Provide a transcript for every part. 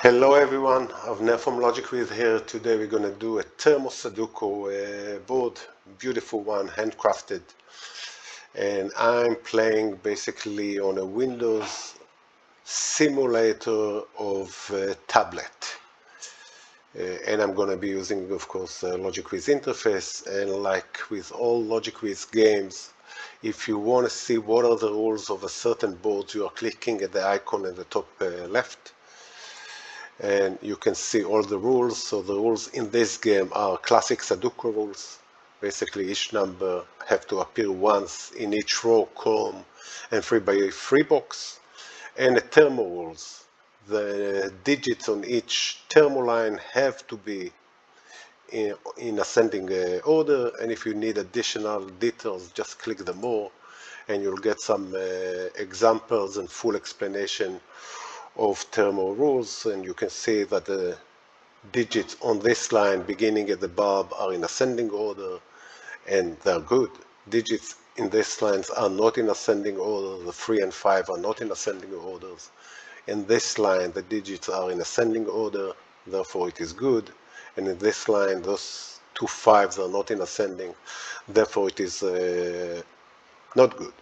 Hello everyone, Avner from Logic Wiz here. Today we're going to do a Thermo Sudoku board, beautiful one, handcrafted. And I'm playing basically on a Windows simulator of a tablet. And I'm going to be using, of course, Logic Wiz interface. And like with all Logic Wiz games, if you want to see what are the rules of a certain board, you are clicking at the icon at the top left. And you can see all the rules. So the rules in this game are classic Sudoku rules. Basically each number have to appear once in each row, column, and 3x3 box. And the thermo rules. The digits on each thermo line have to be in ascending order, and if you need additional details, just click the more and you'll get some examples and full explanation of thermo rules. And you can see that the digits on this line beginning at the bulb are in ascending order, and they're good. Digits in these lines are not in ascending order. The 3 and 5 are not in ascending orders. In this line the digits are in ascending order, therefore it is good. And in this line those two 5s are not in ascending, therefore it is not good.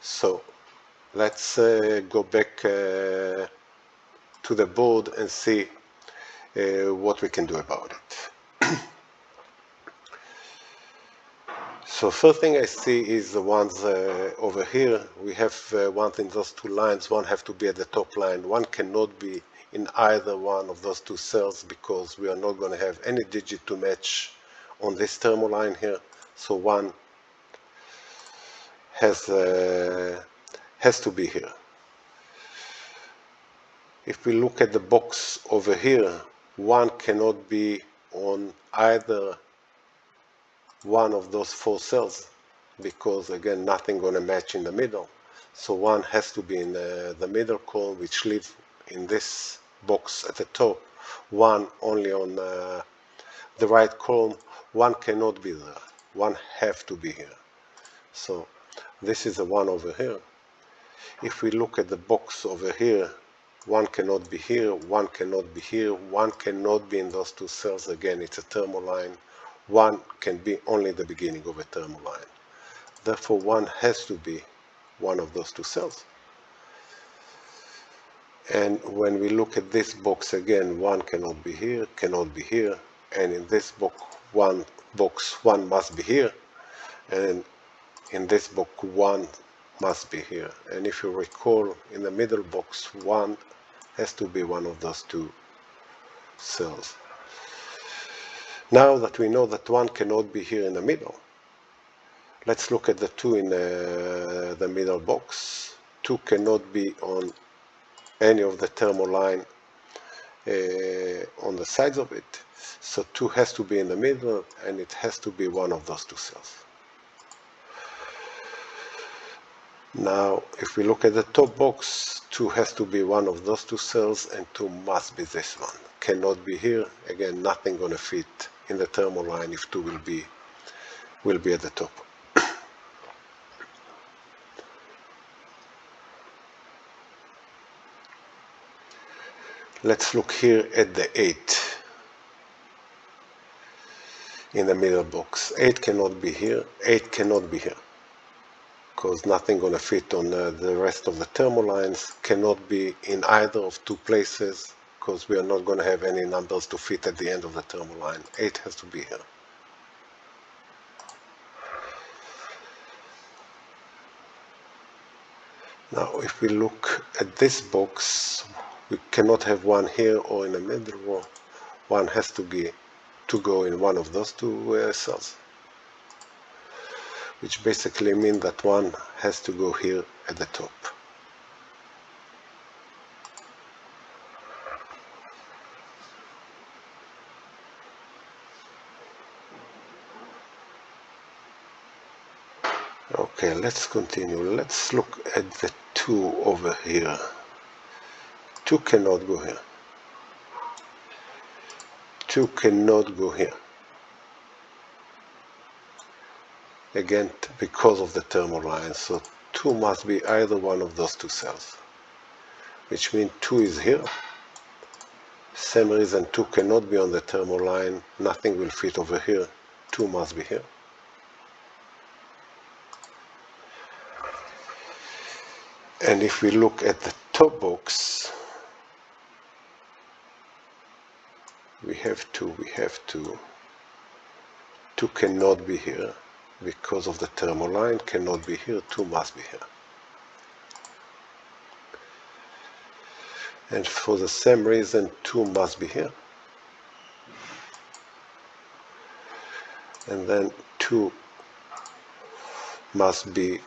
So let's go back to the board and see what we can do about it. So first thing I see is the ones over here. We have one in those two lines. One have to be at the top line. One cannot be in either one of those two cells because we are not going to have any digit to match on this thermo line here. So one has to be here. If we look at the box over here, one cannot be on either one of those four cells because again nothing going to match in the middle. So one has to be in the middle column, which leaves in this box at the top one only on the right column. One cannot be there, one have to be here. So this is the one over here. If we look at the box over here, one cannot be here, one cannot be here, one cannot be in those two cells. Again, it's a thermo line. One can be only the beginning of a thermo line. Therefore, one has to be one of those two cells. And when we look at this box again, one cannot be here, cannot be here. And in this box, one must be here. And in this box, one must be here. And if you recall, in the middle box, one has to be one of those two cells. Now that we know that one cannot be here in the middle, let's look at the two in the middle box. Two cannot be on any of the thermo line on the sides of it. So two has to be in the middle, and it has to be one of those two cells. Now, if we look at the top box, 2 has to be one of those two cells, and 2 must be this one. Cannot be here. Again, nothing going to fit in the thermo line if 2 will be at the top. Let's look here at the 8 in the middle box. 8 cannot be here. 8 cannot be here, because nothing going to fit on the rest of the thermo lines. Cannot be in either of two places because we are not going to have any numbers to fit at the end of the thermo line. 8 has to be here. Now if we look at this box, we cannot have one here or in the middle row. One has to go in one of those two cells, which basically means that one has to go here at the top. Okay, let's continue. Let's look at the 2 over here. 2 cannot go here. 2 cannot go here. Again, because of the thermo line. So 2 must be either one of those two cells, which means 2 is here Same reason 2 cannot be on the thermo line, nothing will fit over here, 2 must be here. And if we look at the top box, we have 2, 2 cannot be here because of the thermo line, cannot be here, 2 must be here. And for the same reason 2 must be here. And then 2 must be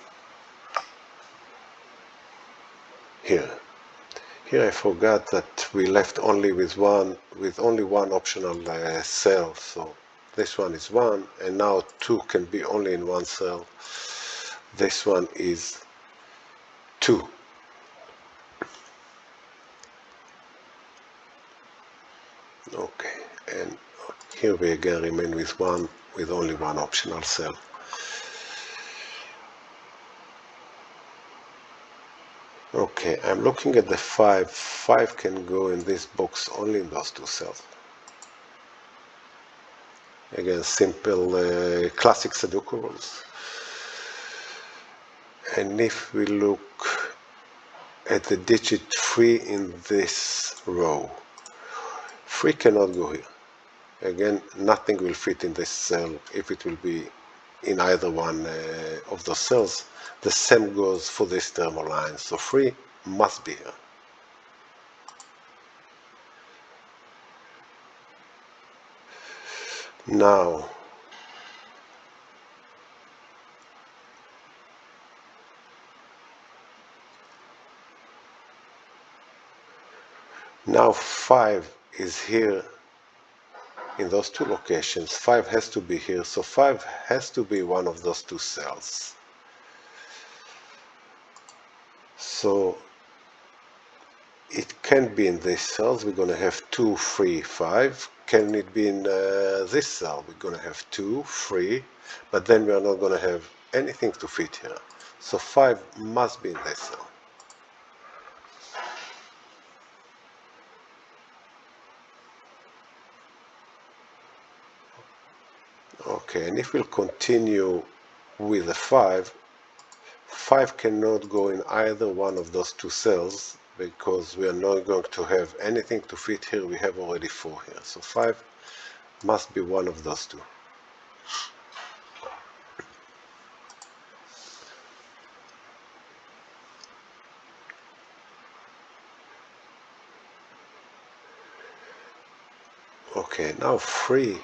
here. Here I forgot that we left only with only one optional cell, so this one is 1, and now 2 can be only in one cell. This one is 2. Okay, and here we again remain with only one optional cell. Okay, I'm looking at the 5. 5 can go in this box only in those 2 cells. Again, simple classic Sudoku rules. And if we look at the digit 3 in this row, 3 cannot go here. Again, nothing will fit in this cell if it will be in either one of those cells. The same goes for this thermo line, so 3 must be here. Now, now 5 is here in those 2 locations. 5 has to be here, so 5 has to be one of those 2 cells. So it can be in these cells. We're going to have 2, 3, 5. Can it be in this cell? We're going to have 2, 3, but then we are not going to have anything to fit here. So 5 must be in this cell. Okay, and if we'll continue with the 5, 5 cannot go in either one of those 2 cells because we are not going to have anything to fit here. We have already 4 here, so 5 must be one of those 2. Okay, now 3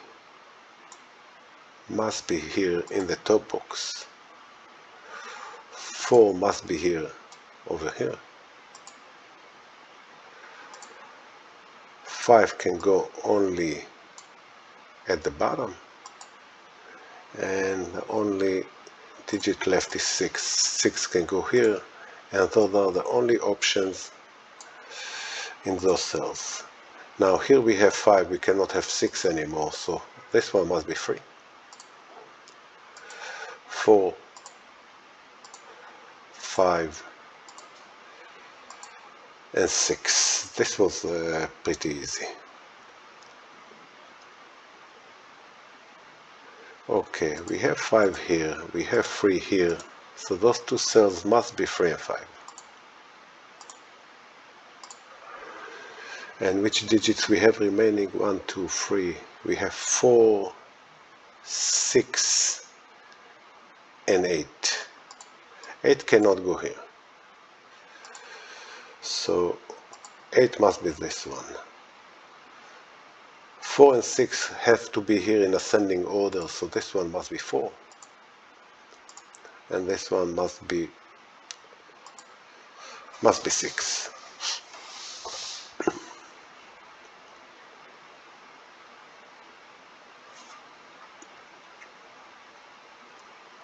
must be here in the top box. 4 must be here, over here. 5 can go only at the bottom, and the only digit left is 6. 6 can go here, and those are the only options in those cells. Now here we have 5, we cannot have 6 anymore, so this one must be 3. 4, 5, and 6. This was pretty easy. Okay, we have 5 here, we have 3 here, so those 2 cells must be 3 and 5. And which digits we have remaining? 1, 2, 3. We have 4, 6, and 8. 8 cannot go here. So 8 must be this one. 4 and 6 have to be here in ascending order, so this one must be 4. And this one must be 6.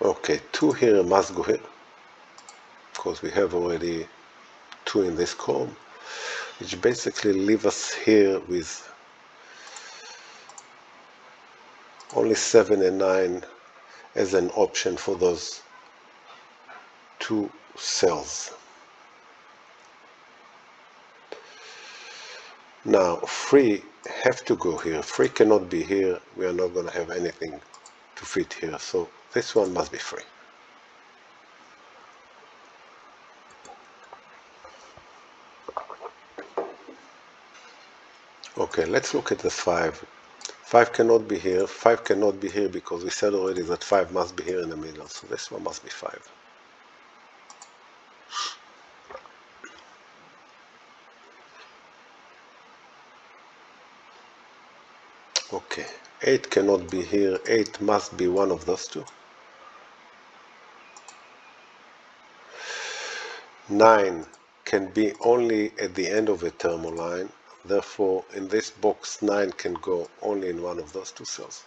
Okay, 2 here must go here, because we have already 2 in this column, which basically leave us here with only 7 and 9 as an option for those 2 cells. Now 3 have to go here. 3 cannot be here. We are not going to have anything to fit here. So this one must be 3. Okay, let's look at the 5. 5 cannot be here. 5 cannot be here because we said already that 5 must be here in the middle. So this one must be 5. Okay, 8 cannot be here. 8 must be one of those two. 9 can be only at the end of a thermal line. Therefore, in this box, 9 can go only in one of those two cells.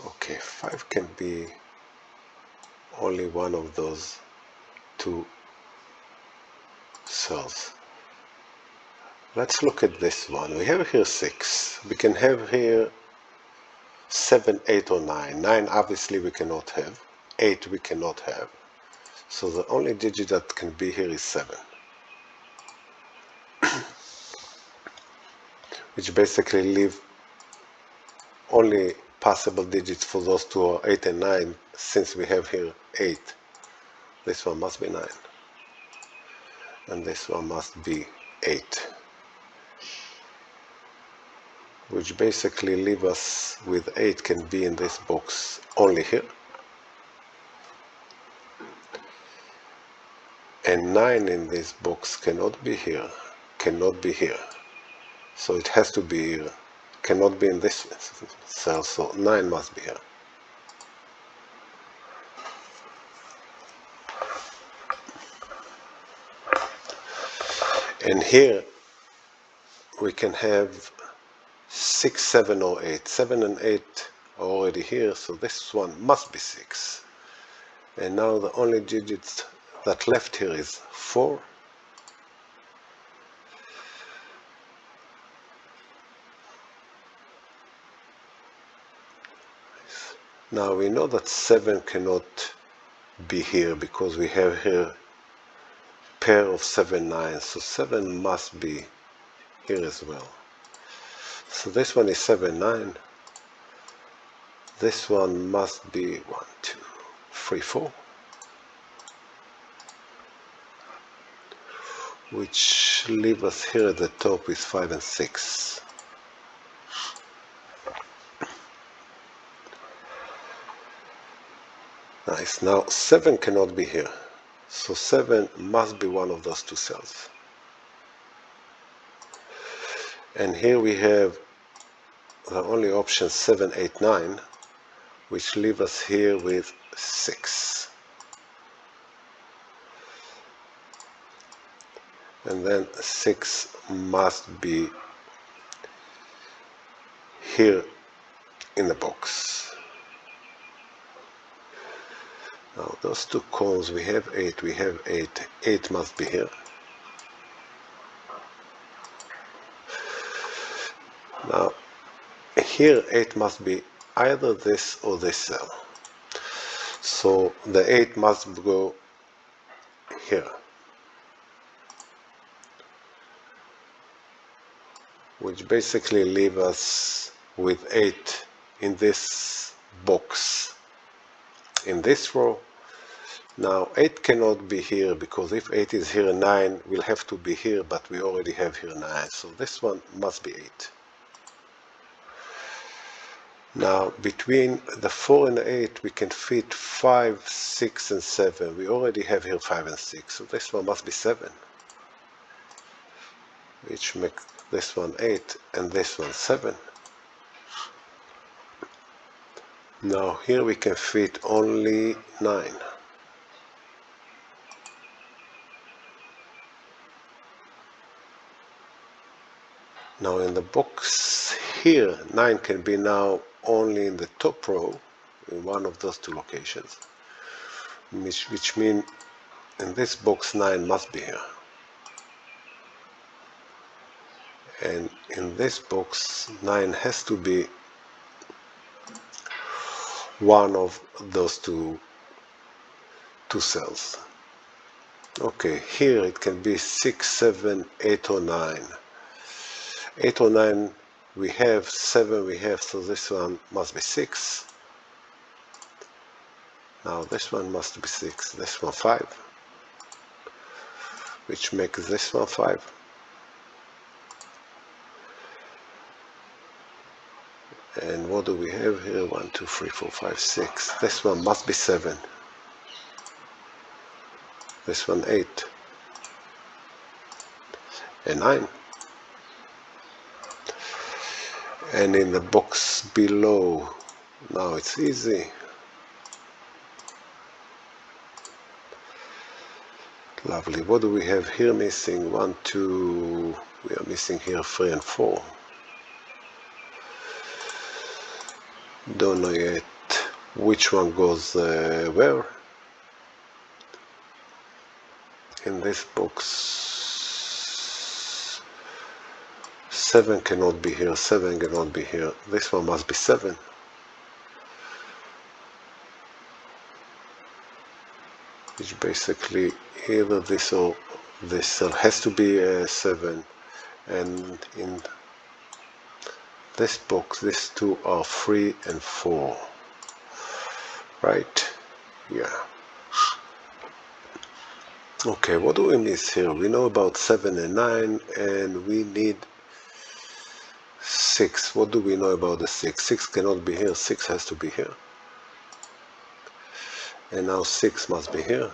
Okay, 5 can be only one of those two cells. Let's look at this one. We have here 6. We can have here 7, 8 or 9. 9 obviously we cannot have. 8 we cannot have. So the only digit that can be here is 7. Which basically leave only possible digits for those two are 8 and 9, since we have here 8. This one must be 9. And this one must be 8. Which basically leave us with 8 can be in this box only here. And 9 in this box cannot be here, cannot be here. So it has to be here. Cannot be in this cell, so 9 must be here. And here we can have 6, 7 or 8. 7 and 8 are already here, so this one must be 6. And now the only digits that left here is 4. Now we know that 7 cannot be here because we have here pair of 7 9s, so 7 must be here as well. So this one is 7 9. This one must be 1 2 3 4, which leave us here at the top is 5 and 6. Nice. Now 7 cannot be here, so 7 must be one of those two cells. And here we have the only option 7 8 9, which leave us here with 6. And then 6 must be here in the box. Now those two cones, we have 8, we have 8. 8 must be here. Now here 8 must be either this or this cell. So the 8 must go here, which basically leave us with 8 in this box, in this row. Now 8 cannot be here because if 8 is here, 9 will have to be here, but we already have here 9, so this one must be 8. Now between the 4 and the 8 we can fit 5, 6 and 7. We already have here 5 and 6, so this one must be 7, which makes this one 8 and this one 7. Now here we can fit only 9. Now in the box here, 9 can be now only in the top row, in one of those two locations, which means in this box 9 must be here, and in this box 9 has to be one of those two cells. Okay, here it can be 6, 7, 8 or 9. 8 or 9 we have, 7 we have, so this one must be 6. Now this one must be 6, this one 5, which makes this one 5. And what do we have here? 1, 2, 3, 4, 5, 6. This one must be 7. This one 8. And 9. And in the box below, now it's easy. Lovely. What do we have here missing? 1, 2. We are missing here 3 and 4. Don't know yet which one goes where. In this box 7 cannot be here, 7 cannot be here. This one must be 7. Which basically either this or this cell has to be 7, and in this box these two are 3 and 4, right? Yeah. Okay, what do we miss here? We know about 7 and 9, and we need 6. What do we know about the 6? 6 cannot be here, 6 has to be here. And now 6 must be here.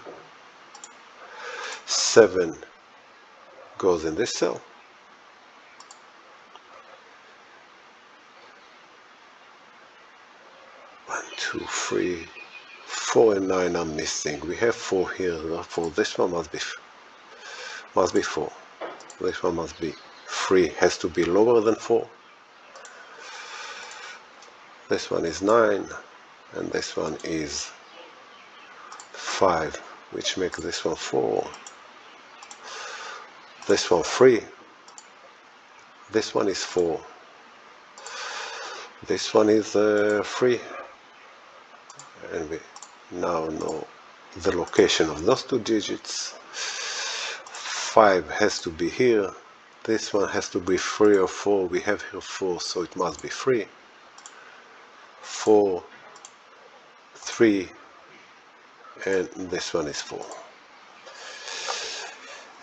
7 goes in this cell. 1, 2, 3, 4 and 9 are missing. We have 4 here, therefore this one must be 4. This one must be 3, has to be lower than 4. This one is 9, and this one is 5, which makes this one 4. This one 3. This one is 4. This one is 3. And we now know the location of those two digits. 5 has to be here. This one has to be 3 or 4. We have here 4, so it must be 3. 4, 3, and this one is 4.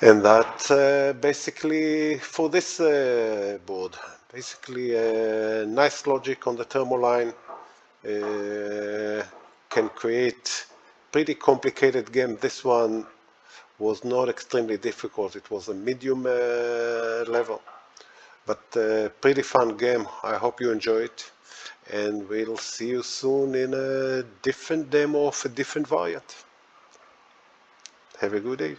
And that basically for this board. Basically nice logic on the Thermo line. Can create pretty complicated game. This one was not extremely difficult. It was a medium level, but pretty fun game. I hope you enjoy it, and we'll see you soon in a different demo of a different variant. Have a good day.